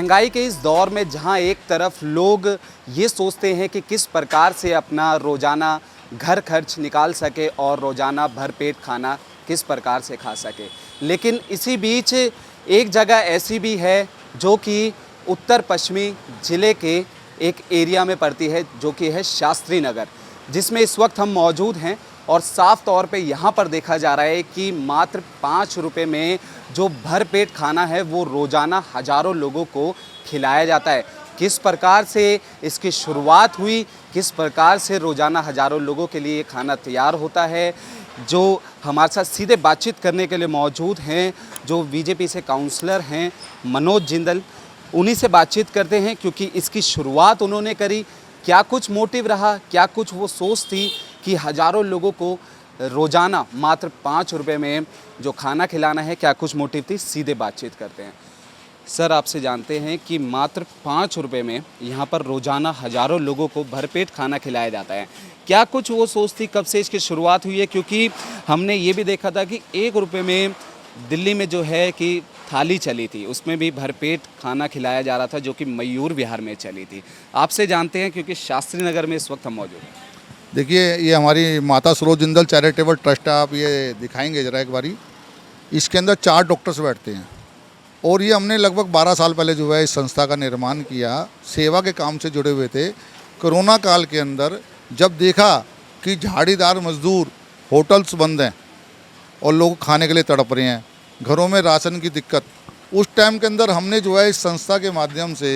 महंगाई के इस दौर में जहां एक तरफ लोग ये सोचते हैं कि किस प्रकार से अपना रोज़ाना घर खर्च निकाल सके और रोज़ाना भरपेट खाना किस प्रकार से खा सके, लेकिन इसी बीच एक जगह ऐसी भी है जो कि उत्तर पश्चिमी ज़िले के एक एरिया में पड़ती है, जो कि है शास्त्री नगर, जिसमें इस वक्त हम मौजूद हैं। और साफ़ तौर पे यहाँ पर देखा जा रहा है कि मात्र 5 रुपये में जो भरपेट खाना है वो रोज़ाना हज़ारों लोगों को खिलाया जाता है। किस प्रकार से इसकी शुरुआत हुई, किस प्रकार से रोज़ाना हज़ारों लोगों के लिए खाना तैयार होता है, जो हमारे साथ सीधे बातचीत करने के लिए मौजूद हैं, जो बीजेपी से काउंसलर हैं मनोज जिंदल, उन्हीं से बातचीत करते हैं क्योंकि इसकी शुरुआत उन्होंने करी। क्या कुछ मोटिव रहा, क्या कुछ वो सोच थी कि हज़ारों लोगों को रोज़ाना मात्र 5 रुपये में जो खाना खिलाना है, क्या कुछ मोटिव थी, सीधे बातचीत करते हैं। सर, आपसे जानते हैं कि मात्र 5 रुपये में यहाँ पर रोज़ाना हज़ारों लोगों को भरपेट खाना खिलाया जाता है। क्या कुछ वो सोच थी, कब से इसकी शुरुआत हुई है? क्योंकि हमने ये भी देखा था कि 1 रुपये में दिल्ली में जो है कि थाली चली थी, उसमें भी भरपेट खाना खिलाया जा रहा था, जो कि मयूर विहार में चली थी। आपसे जानते हैं क्योंकि शास्त्री नगर में इस वक्त हम मौजूद हैं। देखिए, ये हमारी माता सरोज जिंदल चैरिटेबल ट्रस्ट है। आप ये दिखाएंगे ज़रा एक बारी। इसके अंदर 4 डॉक्टर्स बैठते हैं और ये हमने लगभग 12 साल पहले जो है इस संस्था का निर्माण किया। सेवा के काम से जुड़े हुए थे। कोरोना काल के अंदर जब देखा कि झाड़ीदार मजदूर, होटल्स बंद हैं और लोग खाने के लिए तड़प रहे हैं, घरों में राशन की दिक्कत, उस टाइम के अंदर हमने जो है इस संस्था के माध्यम से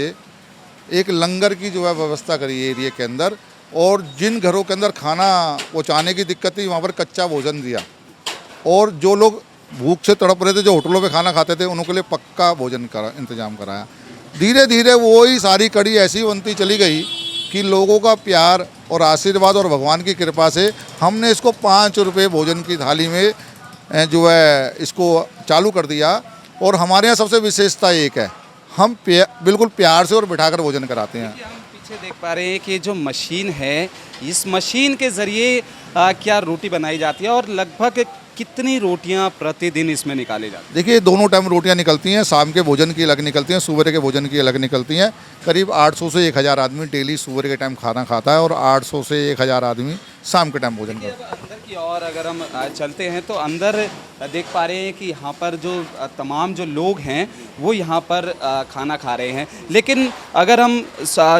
एक लंगर की जो है व्यवस्था करी एरिया के अंदर, और जिन घरों के अंदर खाना पहुंचाने की दिक्कत थी वहाँ पर कच्चा भोजन दिया, और जो लोग भूख से तड़प रहे थे, जो होटलों पे खाना खाते थे, उनके लिए पक्का भोजन का इंतजाम कराया। धीरे धीरे वही सारी कड़ी ऐसी बनती चली गई कि लोगों का प्यार और आशीर्वाद और भगवान की कृपा से हमने इसको 5 रुपये भोजन की थाली में जो है इसको चालू कर दिया। और हमारे यहाँ सबसे विशेषता एक है, हम बिल्कुल प्यार से और बिठाकर भोजन कराते हैं। हम पीछे देख पा रहे हैं कि जो मशीन है, इस मशीन के ज़रिए क्या रोटी बनाई जाती है और लगभग कितनी रोटियां प्रतिदिन इसमें निकाली जाती हैं? देखिए, दोनों टाइम रोटियां निकलती हैं। शाम के भोजन की अलग निकलती हैं, सुबह के भोजन की अलग निकलती हैं। करीब 800 से 1000 आदमी डेली सुबह के टाइम खाना खाता है और 800 से 1000 आदमी शाम के टाइम भोजन करता है। अंदर की ओर अगर हम चलते हैं तो अंदर देख पा रहे हैं कि यहाँ पर जो तमाम जो लोग हैं वो यहाँ पर खाना खा रहे हैं। लेकिन अगर हम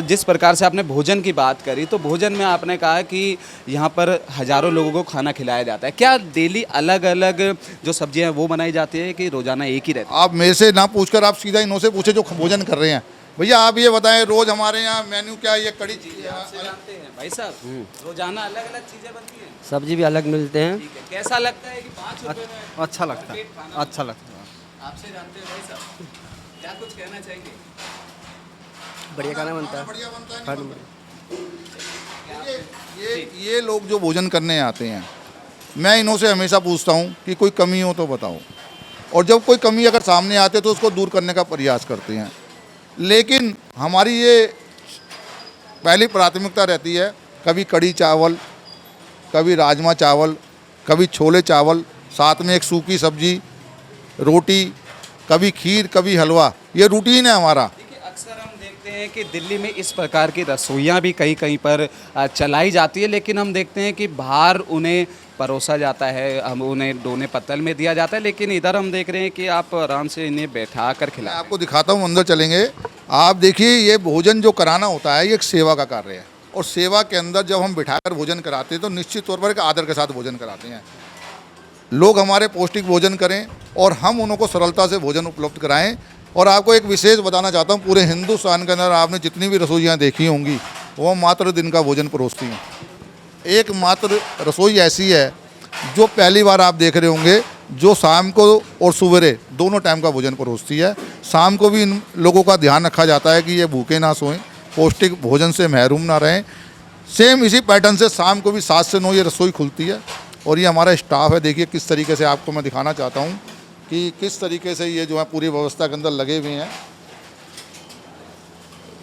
जिस प्रकार से आपने भोजन की बात करी, तो भोजन में आपने कहा कि यहाँ पर हज़ारों लोगों को खाना खिलाया जाता है। क्या डेली अलग अलग जो सब्जियाँ हैं वो बनाई जाती है कि रोज़ाना एक ही रहती है? आप मेरे से ना पूछकर आप सीधा इन्हों से पूछे जो भोजन कर रहे हैं। भैया आप ये बताएं, रोज़ हमारे यहाँ मेन्यू क्या है? ये कड़ी चीज़ जानते हैं भाई साहब, रोज़ाना अलग अलग चीज़ें बनती हैं, सब्जी भी अलग मिलते हैं। ठीक है। कैसा लगता है कि 5 रुपये में अच्छा लगता है, पेट खाना? अच्छा लगता है। आपसे जानते हैं भाई साहब, क्या कुछ कहना चाहेंगे? बढ़िया खाना बनता है। बढ़िया बनता है। खाना ये लोग जो भोजन करने आते हैं, मैं इन्हों से हमेशा पूछता हूँ कि कोई कमी हो तो बताओ, और जब कोई कमी अगर सामने आते है तो उसको दूर करने का प्रयास करते हैं। लेकिन हमारी ये पहली प्राथमिकता रहती है, कभी कड़ी चावल, कभी राजमा चावल, कभी छोले चावल, साथ में एक सूखी सब्जी, रोटी, कभी खीर, कभी हलवा। ये रूटीन है हमारा। अक्सर हम देखते हैं कि दिल्ली में इस प्रकार की रसोइयाँ भी कहीं कहीं पर चलाई जाती है, लेकिन हम देखते हैं कि बाहर उन्हें परोसा जाता है, हम उन्हें दोने पत्तल में दिया जाता है, लेकिन इधर हम देख रहे हैं कि आप आराम से इन्हें बैठा कर मैं खिला। आपको दिखाता हूँ, अंदर चलेंगे। आप देखिए, ये भोजन जो कराना होता है ये एक सेवा का कार्य है, और सेवा के अंदर जब हम बिठाकर भोजन कराते हैं तो निश्चित तौर पर एक आदर के साथ भोजन कराते हैं। लोग हमारे पौष्टिक भोजन करें और हम उनको सरलता से भोजन उपलब्ध कराएं। और आपको एक विशेष बताना चाहता हूँ, पूरे हिंदुस्तान के अंदर आपने जितनी भी रसोइयाँ देखी होंगी वो मात्र दिन का भोजन परोसती हैं। एक मात्र रसोई ऐसी है जो पहली बार आप देख रहे होंगे, जो शाम को और सवेरे दोनों टाइम का भोजन परोसती है। शाम को भी इन लोगों का ध्यान रखा जाता है कि ये भूखे ना सोएं, पौष्टिक भोजन से महरूम ना रहें। सेम इसी पैटर्न से शाम को भी 7 से 9 ये रसोई खुलती है, और ये हमारा स्टाफ है। देखिए किस तरीके से आपको मैं दिखाना चाहता हूँ कि किस तरीके से ये जो है पूरी व्यवस्था के अंदर लगे हुए हैं।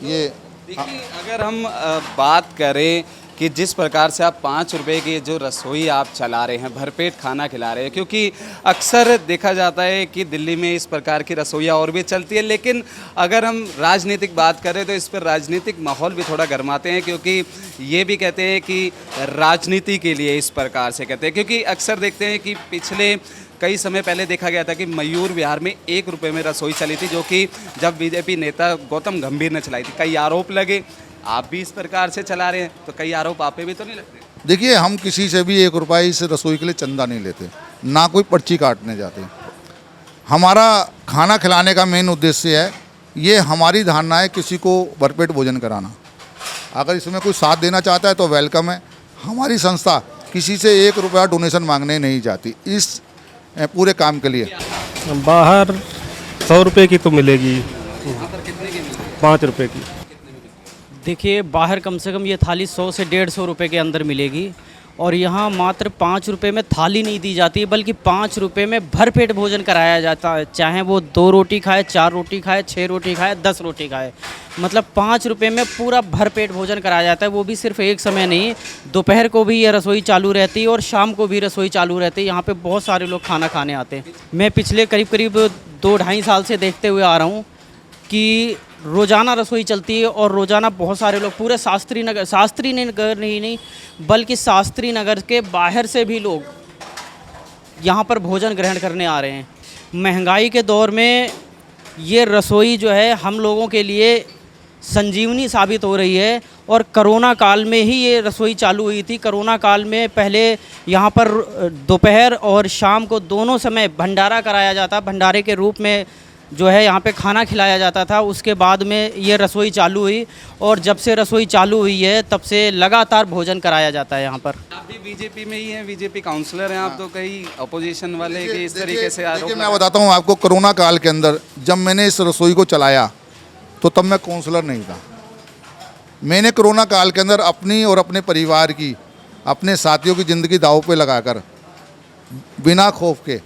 ये देखिए, अगर हम बात करें कि जिस प्रकार से आप 5 रुपए की जो रसोई आप चला रहे हैं, भरपेट खाना खिला रहे हैं, क्योंकि अक्सर देखा जाता है कि दिल्ली में इस प्रकार की रसोइयाँ और भी चलती है। लेकिन अगर हम राजनीतिक बात करें तो इस पर राजनीतिक माहौल भी थोड़ा गर्माते हैं, क्योंकि ये भी कहते हैं कि राजनीति के लिए इस प्रकार से कहते हैं, क्योंकि अक्सर देखते हैं कि पिछले कई समय पहले देखा गया था कि मयूर विहार में 1 रुपये में रसोई चली थी, जो कि जब बीजेपी नेता गौतम गंभीर ने चलाई थी। कई आरोप लगे, आप भी इस प्रकार से चला रहे हैं, तो कई आरोप आप पे भी तो नहीं लगते? देखिए, हम किसी से भी 1 रुपया इस रसोई के लिए चंदा नहीं लेते, ना कोई पर्ची काटने जाते। हमारा खाना खिलाने का मेन उद्देश्य है, ये हमारी धारणा है, किसी को भरपेट भोजन कराना। अगर इसमें कोई साथ देना चाहता है तो वेलकम है। हमारी संस्था किसी से 1 रुपया डोनेशन मांगने नहीं जाती इस पूरे काम के लिए। बाहर 100 रुपये की तो मिलेगी, 5 रुपये की। देखिए, बाहर कम से कम ये थाली 100 से 150 रुपये के अंदर मिलेगी, और यहाँ मात्र 5 रुपये में थाली नहीं दी जाती, बल्कि 5 रुपये में भरपेट भोजन कराया जाता है। चाहे वो 2 रोटी खाए, 4 रोटी खाए, 6 रोटी खाए, 10 रोटी खाए, मतलब 5 रुपये में पूरा भरपेट भोजन कराया जाता है। वो भी सिर्फ एक समय नहीं, दोपहर को भी ये रसोई चालू रहती है और शाम को भी रसोई चालू रहती है। यहाँ पे बहुत सारे लोग खाना खाने आते हैं। मैं पिछले करीब 2-2.5 साल से देखते हुए आ रहा हूँ कि रोज़ाना रसोई चलती है, और रोज़ाना बहुत सारे लोग पूरे शास्त्री नगर नहीं बल्कि शास्त्री नगर के बाहर से भी लोग यहाँ पर भोजन ग्रहण करने आ रहे हैं। महंगाई के दौर में ये रसोई जो है हम लोगों के लिए संजीवनी साबित हो रही है, और कोरोना काल में ही ये रसोई चालू हुई थी। कोरोना काल में पहले यहाँ पर दोपहर और शाम को दोनों समय भंडारा कराया जाता, भंडारे के रूप में जो है यहाँ पे खाना खिलाया जाता था। उसके बाद में ये रसोई चालू हुई, और जब से रसोई चालू हुई है तब से लगातार भोजन कराया जाता है यहाँ पर। आप भी बीजेपी में ही हैं, बीजेपी काउंसलर हैं आप, तो कई अपोजिशन वाले के इस तरीके से आरोप देखिए, मैं बताता हूँ आपको, कोरोना काल के अंदर जब मैंने इस रसोई को चलाया तो तब मैं काउंसलर नहीं था। मैंने कोरोना काल के अंदर अपनी और अपने परिवार की, अपने साथियों की ज़िंदगी दांव पे लगाकर बिना खौफ के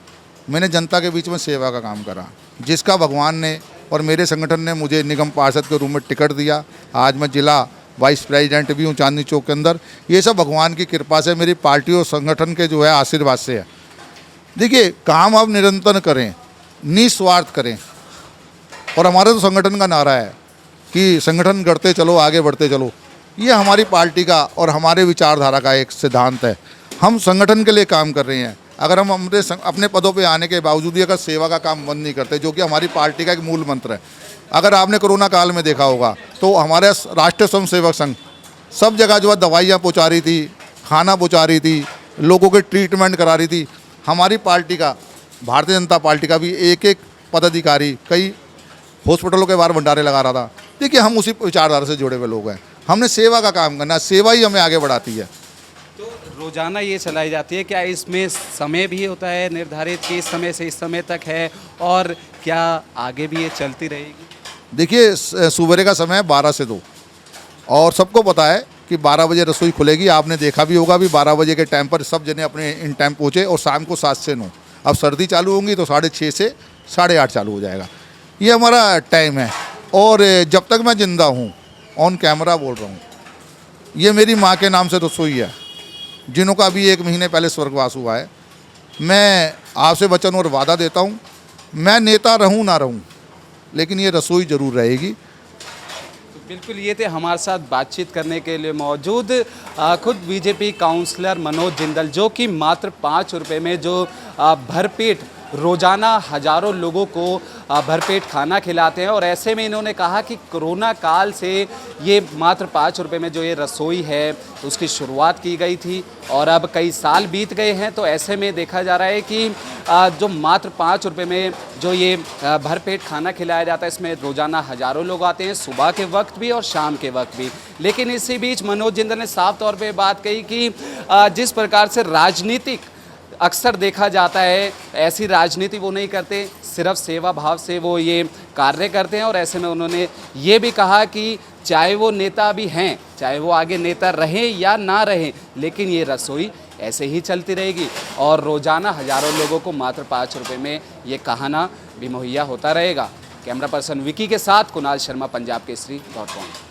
मैंने जनता के बीच में सेवा का काम करा, जिसका भगवान ने और मेरे संगठन ने मुझे निगम पार्षद के रूप में टिकट दिया। आज मैं जिला वाइस प्रेसिडेंट भी हूँ चांदनी चौक के अंदर। ये सब भगवान की कृपा से, मेरी पार्टी और संगठन के जो है आशीर्वाद से है। देखिए, काम आप निरंतर करें, निस्वार्थ करें, और हमारे तो संगठन का नारा है कि संगठन गढ़ते चलो, आगे बढ़ते चलो। ये हमारी पार्टी का और हमारे विचारधारा का एक सिद्धांत है। हम संगठन के लिए काम कर रहे हैं। अगर हम अपने पदों पे आने के बावजूद भी अगर सेवा का काम बंद नहीं करते, जो कि हमारी पार्टी का एक मूल मंत्र है। अगर आपने कोरोना काल में देखा होगा तो हमारे राष्ट्रीय स्वयंसेवक संघ सब जगह जो है दवाइयाँ पहुँचा रही थी, खाना पहुँचा रही थी, लोगों के ट्रीटमेंट करा रही थी। हमारी पार्टी का, भारतीय जनता पार्टी का भी एक पदाधिकारी कई हॉस्पिटलों के बाहर भंडारे लगा रहा था। देखिए, हम उसी विचारधारा से जुड़े हुए लोग हैं। हमने सेवा का काम करना, सेवा ही हमें आगे बढ़ाती है। तो रोज़ाना ये चलाई जाती है, क्या इसमें समय भी होता है निर्धारित कि इस समय से इस समय तक है, और क्या आगे भी ये चलती रहेगी? देखिए, सुबह का समय है 12 से 2, और सबको पता है कि 12 बजे रसोई खुलेगी। आपने देखा भी होगा भी 12 बजे के टाइम पर सब जने अपने इन टाइम पहुँचे, और शाम को 7 से 9। अब सर्दी चालू होंगी तो 6:30 से 8:30 चालू हो जाएगा। ये हमारा टाइम है, और जब तक मैं ज़िंदा हूँ, ऑन कैमरा बोल रहा हूँ, ये मेरी माँ के नाम से रसोई है, जिन्हों का अभी 1 महीने पहले स्वर्गवास हुआ है। मैं आपसे वचन और वादा देता हूँ, मैं नेता रहूँ ना रहूँ, लेकिन ये रसोई ज़रूर रहेगी। तो बिल्कुल, ये थे हमारे साथ बातचीत करने के लिए मौजूद खुद बीजेपी काउंसलर मनोज जिंदल, जो कि मात्र 5 रुपये में जो भरपेट रोज़ाना हज़ारों लोगों को भरपेट खाना खिलाते हैं। और ऐसे में इन्होंने कहा कि कोरोना काल से ये मात्र 5 रुपये में जो ये रसोई है उसकी शुरुआत की गई थी, और अब कई साल बीत गए हैं। तो ऐसे में देखा जा रहा है कि जो मात्र 5 रुपये में जो ये भरपेट खाना खिलाया जाता है, इसमें रोज़ाना हज़ारों लोग आते हैं, सुबह के वक्त भी और शाम के वक्त भी। लेकिन इसी बीच मनोज जिंदल ने साफ तौर पे बात कही कि जिस प्रकार से राजनीतिक अक्सर देखा जाता है, ऐसी राजनीति वो नहीं करते, सिर्फ सेवा भाव से वो ये कार्य करते हैं। और ऐसे में उन्होंने ये भी कहा कि चाहे वो नेता भी हैं, चाहे वो आगे नेता रहें या ना रहें, लेकिन ये रसोई ऐसे ही चलती रहेगी, और रोज़ाना हज़ारों लोगों को मात्र 5 रुपये में ये खाना भी मुहैया होता रहेगा। कैमरा पर्सन विकी के साथ कुणाल शर्मा, पंजाब केसरी.com।